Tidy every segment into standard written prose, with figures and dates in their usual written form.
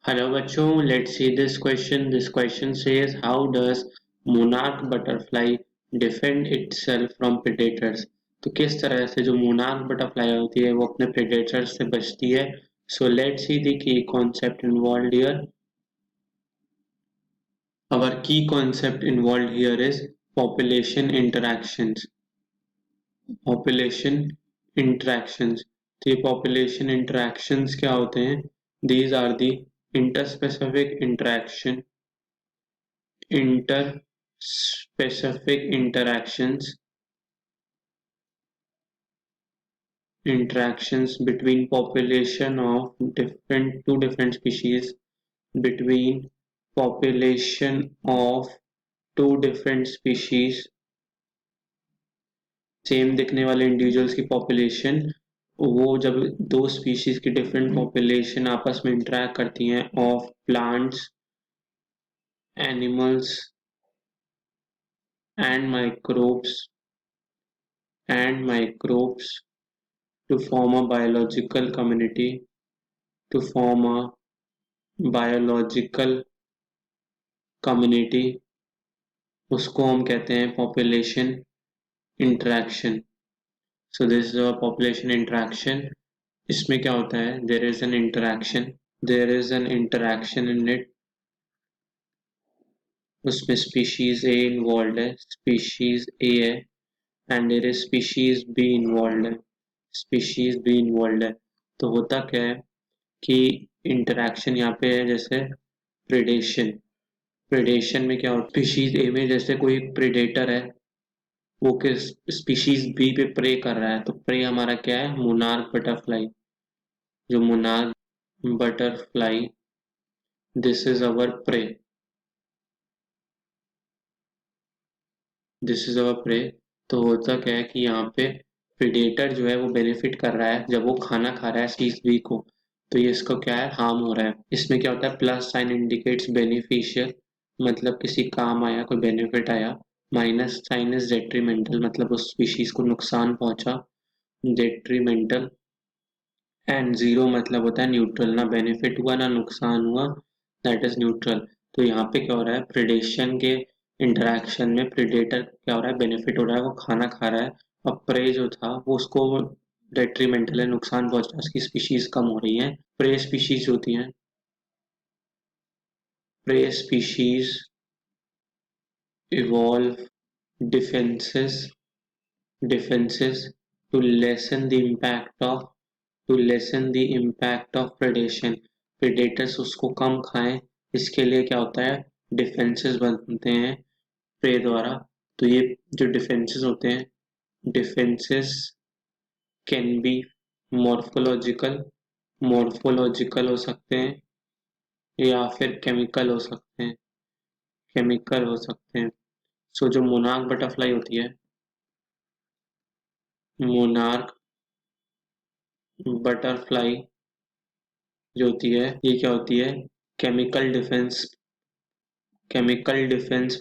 Hello बच्चों, let's see this question. This question says, how does monarch butterfly defend itself from predators? तो किस तरह से जो monarch butterfly होती है वो अपने predators से बचती है? So let's see the key concept involved here. Our key concept involved here is population interactions. Population interactions. तो ये population interactions क्या होते हैं? These are the interspecific interspecific interactions between population of two different species, between population of two different species, same दिखने वाले individuals की population, वो जब दो स्पीशीज की डिफरेंट पॉपुलेशन आपस में इंटरेक्ट करती हैं of plants, animals and microbes to form a biological community, उसको हम कहते हैं population interaction. So this is a population interaction. इसमें क्या होता है? There is an interaction in it. उसमें species A involved है, species A है, and there is species B involved है, species B involved है. तो होता क्या है कि इंटरैक्शन यहाँ पे है, जैसे प्रेडेशन में क्या होता है, स्पीशीज ए में जैसे कोई प्रेडेटर है, वो किस स्पीशीज बी पे प्रे कर रहा है, तो प्रे हमारा क्या है? Monarch butterfly. जो monarch butterfly, this is our prey, this is our prey. तो होता क्या है कि यहाँ पे प्रेडेटर जो है वो बेनिफिट कर रहा है जब वो खाना खा रहा है स्पीशीज बी को, तो ये इसको क्या है? हार्म हो रहा है. इसमें क्या होता है? प्लस साइन इंडिकेट्स बेनिफिशियल, मतलब किसी काम आया, कोई बेनिफिट आया. माइनस साइन इज डेट्रीमेंटल, मतलब उस स्पीशीज को नुकसान पहुंचा, डेट्रीमेंटल. एंड जीरो मतलब होता है न्यूट्रल, ना बेनिफिट हुआ ना नुकसान हुआ, दैट इज न्यूट्रल. तो यहाँ पे क्या हो रहा है? प्रेडेशन के इंटरेक्शन में प्रेडेटर क्या हो रहा है? बेनिफिट हो रहा है, वो खाना खा रहा है. अब प्रे जो था वो उसको डेट्रीमेंटल है, नुकसान पहुंच रहा है, उसकी स्पीशीज कम हो रही है. प्रे स्पीशीज होती हैं, prey species evolve defenses to lessen the impact of predation. predators उसको कम खाएं, इसके लिए क्या होता है? डिफेंसेस बनते हैं प्रे द्वारा. तो ये जो डिफेंसेस होते हैं, डिफेंसेस कैन बी मॉर्फोलॉजिकल हो सकते हैं, या फिर केमिकल हो सकते हैं. सो जो मोनार्क बटरफ्लाई होती है, मोनार्क बटरफ्लाई जो होती है, ये क्या होती है? केमिकल डिफेंस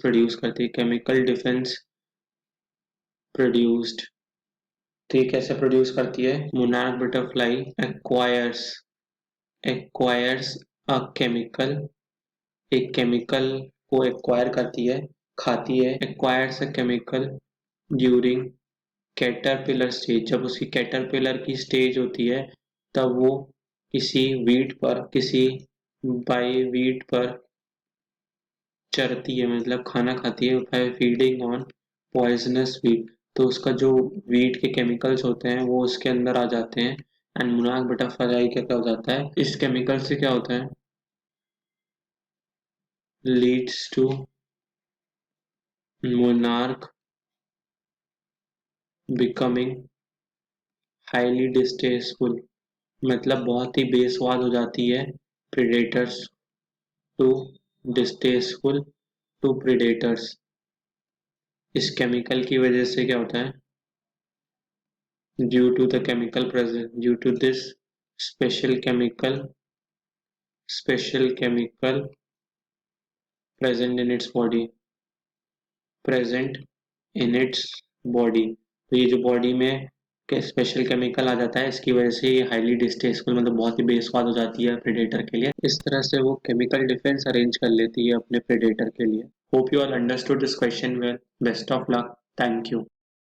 प्रोड्यूस करती है, केमिकल डिफेंस प्रोड्यूस्ड. तो ये कैसे प्रोड्यूस करती है? Monarch butterfly acquires a chemical, एक केमिकल को एक्वायर करती है, खाती है. Acquires a chemical during caterpillar stage, जब उसकी कैटरपिलर की स्टेज होती है, तब वो किसी बाई वीट पर चरती है, मतलब खाना खाती है, by feeding on poisonous weed. तो उसका जो वीट के केमिकल्स होते हैं वो उसके अंदर आ जाते हैं. एंड मोनार्क बटरफ्लाई क्या क्या हो जाता है? इस केमिकल से क्या होता है? Leads to monarch becoming highly distasteful, मतलब बहुत ही बेस्वाद हो जाती है predators to distasteful to predators. इस केमिकल की वजह से क्या होता है? due to the chemical present due to this special chemical present in its body present in its body. तो ये जो बॉडी में स्पेशल केमिकल आ जाता है, इसकी वजह से ये हाईली डिस्टेस्टफुल मतलब बहुत ही बेस्वाद हो जाती है प्रेडेटर के लिए। इस तरह से वो केमिकल डिफेंस अरेंज कर लेती है अपने प्रेडेटर के लिए। Hope you all understood this question well. Best of luck. Thank you.